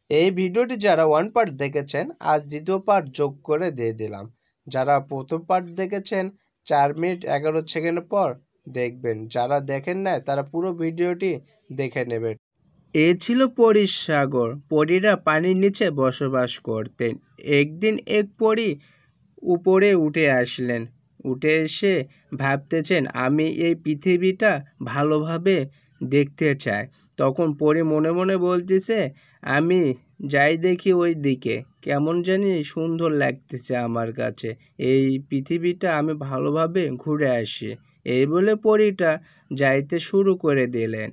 এই ভিডিওটি যারা 1 পার্ট দেখেছেন আজ দ্বিতীয় পার্ট যোগ করে দিয়ে দিলাম। যারা প্রথম পার্ট দেখেছেন 4 মিনিট 11 সেকেন্ড পর দেখবেন, যারা দেখেন নাই তারা পুরো ভিডিওটি দেখে নেবেন। এ ছিল পরীর সাগর। পরীরা পানির নিচে বসবাস করতেন। একদিন এক পরী উপরে উঠে আসলেন। উঠে এসে ভাবতেছেন, আমি এই পৃথিবীটা ভালোভাবে দেখতে চাই। তখন পরী মনে মনে বলতেছে, আমি যাই দেখি ওই দিকে কেমন জানি সুন্দর লাগতেছে আমার কাছে, এই পৃথিবীটা আমি ভালোভাবে ঘুরে আসি। এই বলে পরীটা যাইতে শুরু করে দিলেন।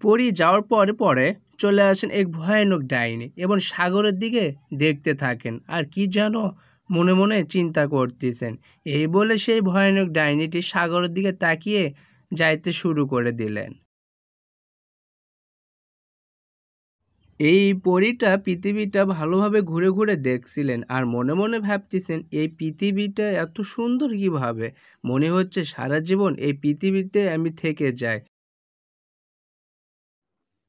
পরী যাওয়ার পরে পরে চলে আসেন এক ভয়ানক ডাইনি এবং সাগরের দিকে দেখতে থাকেন আর কি যেন মনে মনে চিন্তা করতেছেন। এই বলে সেই ভয়ানক ডাইনিটি সাগরের দিকে তাকিয়ে যাইতে শুরু করে দিলেন। এই পরীটা পৃথিবীটা ভালোভাবে ঘুরে ঘুরে দেখছিলেন আর মনে মনে ভাবতেছেন, এই পৃথিবীটা এত সুন্দর কিভাবে, মনে হচ্ছে সারা জীবন এই পৃথিবীতে আমি থেকে যাই।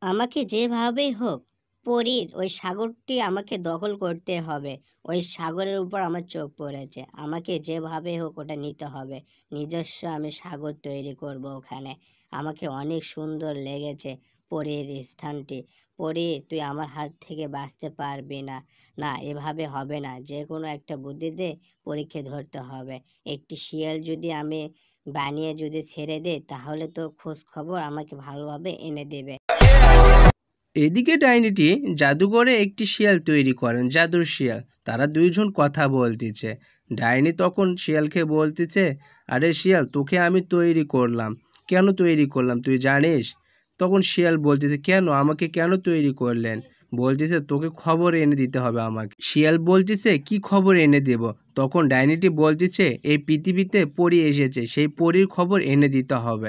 আমাকে যেভাবেই হোক পরীর ওই সাগরটি আমাকে দখল করতে হবে। ওই সাগরের উপর আমার চোখ পড়েছে, আমাকে যেভাবে হোক ওটা নিতে হবে। নিজস্ব আমি সাগর তৈরি করব ওখানে। আমাকে অনেক সুন্দর লেগেছে পরীর স্থানটি। পরী, তুই আমার হাত থেকে বাঁচতে পারবি না। না, এভাবে হবে না, যে কোনো একটা বুদ্ধিতে পরীকে ধরতে হবে। একটি শিয়াল যদি আমি বানিয়ে যদি ছেড়ে দেই তাহলে তো খোঁজ খবর আমাকে ভালোভাবে এনে দেবে। এদিকে ডাইনিটি জাদুঘরে একটি শিয়াল তৈরি করেন, জাদুর শিয়াল। তারা দুইজন কথা বলতেছে। ডাইনি তখন শিয়ালকে বলতেছে, আরে শিয়াল, তোকে আমি তৈরি করলাম। কেন তৈরি করলাম তুই জানিস? তখন শিয়াল বলতেছে, কেন, আমাকে কেন তৈরি করলেন? বলতেছে, তোকে খবর এনে দিতে হবে আমাকে। শিয়াল বলতেছে, কি খবর এনে দেব? তখন ডাইনিটি বলতেছে, এই পৃথিবীতে পরী এসেছে, সেই পরীর খবর এনে দিতে হবে।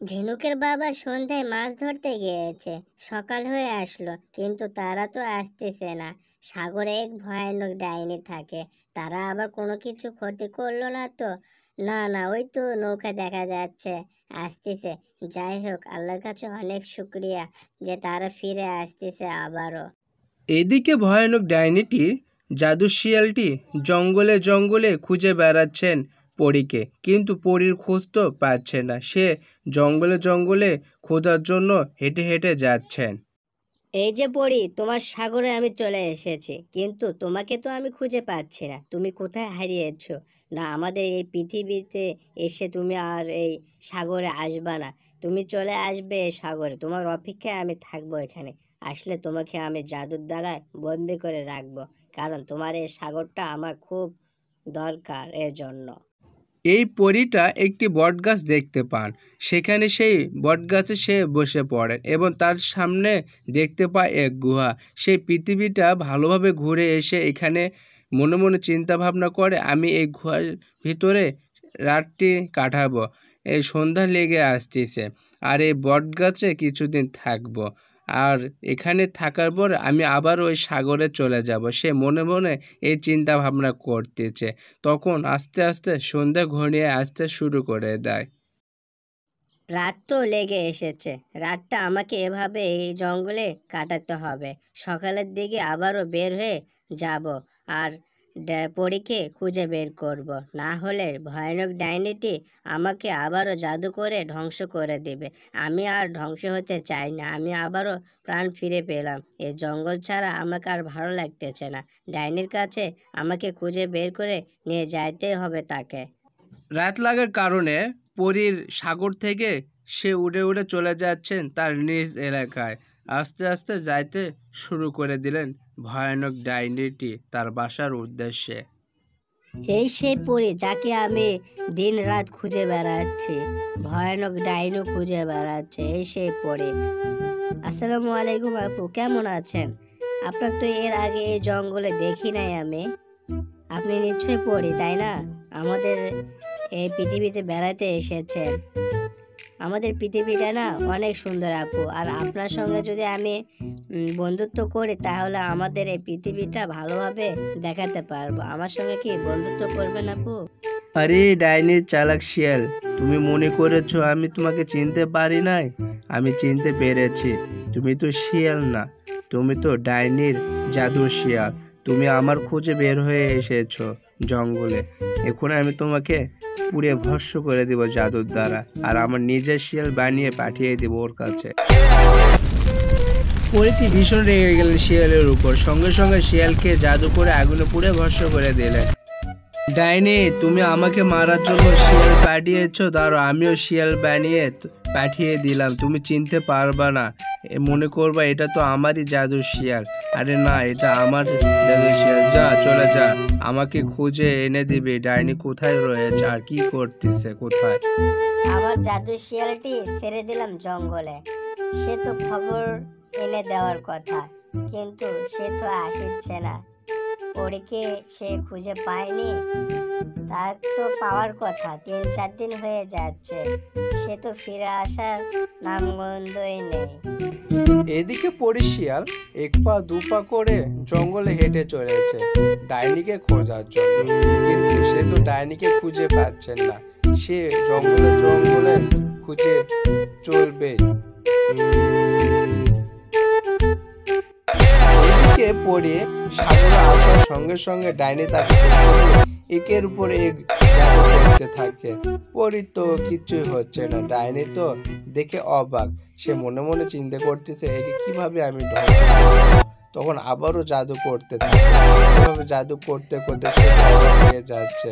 ঝিনুকের বাবা সন্ধ্যায় মাছ ধরতে গিয়েছে, সকাল হয়ে আসলো কিন্তু তারা তো আসতেছে না। সাগরে এক ভয়ানক ডাইনি থাকে, তারা আবার কোনো কিছু ক্ষতি করলো না তো? না না, ওই তো নৌকা দেখা যাচ্ছে আসতেছে। যাই হোক, আল্লাহর কাছে অনেক শুক্রিয়া যে তারা ফিরে আসতেছে আবারও। এদিকে ভয়ানক ডাইনিটির জাদু শিয়ালটি জঙ্গলে জঙ্গলে খুঁজে বেড়াচ্ছেন পরীকে, কিন্তু পরীর খোঁজ তো পাচ্ছে না। সে জঙ্গলে জঙ্গলে খোঁজার জন্য হেঁটে হেঁটে যাচ্ছেন। এই যে পড়ি, তোমার সাগরে আমি চলে এসেছি, কিন্তু তোমাকে তো আমি খুঁজে পাচ্ছি না। তুমি কোথায় হারিয়েছো? না, আমাদের এই পৃথিবীতে এসে তুমি আর এই সাগরে আসবা না। তুমি চলে আসবে এই সাগরে, তোমার অপেক্ষায় আমি থাকবো এখানে। আসলে তোমাকে আমি জাদুর দ্বারা বন্দি করে রাখবো, কারণ তোমার এই সাগরটা আমার খুব দরকার এর জন্য। এই পরীটা একটি বটগাছ দেখতে পান। সেখানে সেই বটগাছে সে বসে পড়েন এবং তার সামনে দেখতে পায় এক গুহা। সেই পৃথিবীটা ভালোভাবে ঘুরে এসে এখানে মনে মনে চিন্তা ভাবনা করে, আমি এই গুহার ভিতরে রাতটি কাটাবো। এই সন্ধ্যা লেগে আসতেছে আর এই বটগাছে কিছুদিন থাকবো, আর এখানে থাকার পর আমি আবার ওই সাগরে চলে যাব। সে মনে মনে এই চিন্তা ভাবনা করতেছে। তখন আস্তে আস্তে সন্ধ্যা ঘনিয়ে আসতে শুরু করে দেয়। রাত তো লেগে এসেছে, রাতটা আমাকে এভাবে এই জঙ্গলে কাটাতে হবে। সকালের দিকে আবারও বের হয়ে যাব আর পরীকে খুঁজে বের করব, না হলে ভয়ানক ডাইনিটি আমাকে আবারও জাদু করে ধ্বংস করে দেবে। আমি আর ধ্বংস হতে চাই না, আমি আবারও প্রাণ ফিরে পেলাম। এই জঙ্গল ছাড়া আমাকে আর ভালো লাগতেছে না। ডাইনির কাছে আমাকে খুঁজে বের করে নিয়ে যাইতেই হবে তাকে। রাত লাগার কারণে পরীর সাগর থেকে সে উড়ে উড়ে চলে যাচ্ছেন তার নিজ এলাকায়। আস্তে আস্তে যাইতে শুরু করে দিলেন ভয়ানক ডাইনিটি তার বাসার উদ্দেশ্যে। এই সেই পরী যাকে আমি দিন রাত খুঁজে বেড়াচ্ছি, ভয়ানক ডাইনো খুঁজে বেড়াচ্ছে, এই সেই পরী। আসসালামু আলাইকুম আপু, কেমন আছেন? আপনার তো এর আগে এই জঙ্গলে দেখি নাই আমি। আপনি নিশ্চয়ই পরী, তাই না? আমাদের এই পৃথিবীতে বেড়াতে এসেছেন। আমাদের পৃথিবীটা না অনেক সুন্দর আপু, আর আপনার সঙ্গে যদি আমি বন্ধুত্ব করি তাহলে আমাদের এই পৃথিবীটা ভালোভাবে দেখাতে পারবো। আমার সঙ্গে কি বন্ধুত্ব করবেন আপু? আরে ডাইনির চালাক শিয়াল, তুমি মনে করেছো আমি তোমাকে চিনতে পারি নাই? আমি চিনতে পেরেছি, তুমি তো শিয়াল না, তুমি তো ডাইনির জাদুর শিয়াল। তুমি আমার খোঁজে বের হয়ে এসেছো জঙ্গলে। এখন আমি তোমাকে পুড়ে ভস্ম করে দিব জাদুর দ্বারা, আর আমার নিজের শিয়াল বানিয়ে পাঠিয়ে দিব ওর কাছে। পরীটি ভীষণ রেগে গেলেন শিয়ালের উপর। সঙ্গে সঙ্গে শিয়ালকে জাদু করে আগুনে পুড়ে ভস্ম করে দিলেন। ডাইনি, তুমি আমাকে মারার জন্য শিয়াল পাঠিয়েছো, দাঁড়ো আমিও শিয়াল বানিয়ে পাঠিয়ে দিলাম। তুমি চিনতে পারবা না, মনে করবা এটা তো আমারই জাদুর শিয়াল। আরে না, এটা আমার জাদুর শিয়াল। যা, চলে যা, আমাকে খুঁজে এনে দিবি ডাইনি কোথায় রয়েছে আর কি করতেছে কোথায়। আমার জাদু শিয়ালটি ছেড়ে দিলাম জঙ্গলে। সে তো খবর এনে দেওয়ার কথা, কিন্তু সে তো আসছে না। পরীকে সে খুঁজে পায়নি। তার তো পাওয়ার কথা, 3-4 দিন হয়ে যাচ্ছে। সে তো ফিরে আসার নামগন্ধই নেই। এদিকে পরি শিয়াল 1 পা 2 পা করে জঙ্গলে হেঁটে চলেছে ডাইনিকে খোঁজার জন্য, কিন্তু সে তো ডাইনিকে খুঁজে পাচ্ছেন না। সে জঙ্গলে জঙ্গলে খুঁজে চলবে। এদিকে পরি সাগরে আসার সঙ্গে সঙ্গে ডাইনি তাকে একের উপর এক জাদু করতে থাকে। পরি তো কিচ্ছুই হচ্ছে না। ডাইনি তো দেখে অবাক। সে মনে মনে চিন্তা করতেছে একে কিভাবে আমি ধ্বংস করব। তখন আবারও জাদু করতে থাকে। এভাবে জাদু করতে করতে সে অবাক হয়ে যাচ্ছে।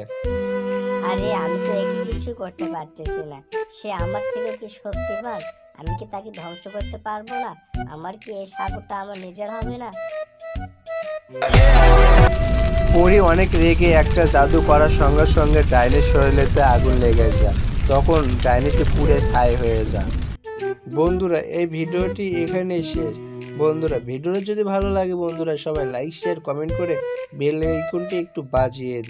আরে আমি তো একে কিছু করতে পারতেছি না। সে আমার থেকে কি শক্তিমান? আমি কি তাকে ধ্বংস করতে পারবো না? আমার কি এই সাগরটা আমার নিজের হবে না? পরি অনেক রেগে একটা জাদু করার সঙ্গে সঙ্গে ডাইনির শরীরেতে আগুন লেগে যায়। তখন ডাইনিটি পুড়ে ছাই হয়ে যায়। বন্ধুরা, এই ভিডিওটি এখানেই শেষ। বন্ধুরা, ভিডিওটি যদি ভালো লাগে বন্ধুরা সবাই লাইক শেয়ার কমেন্ট করে বেল আইকনটি একটু বাজিয়ে দিন।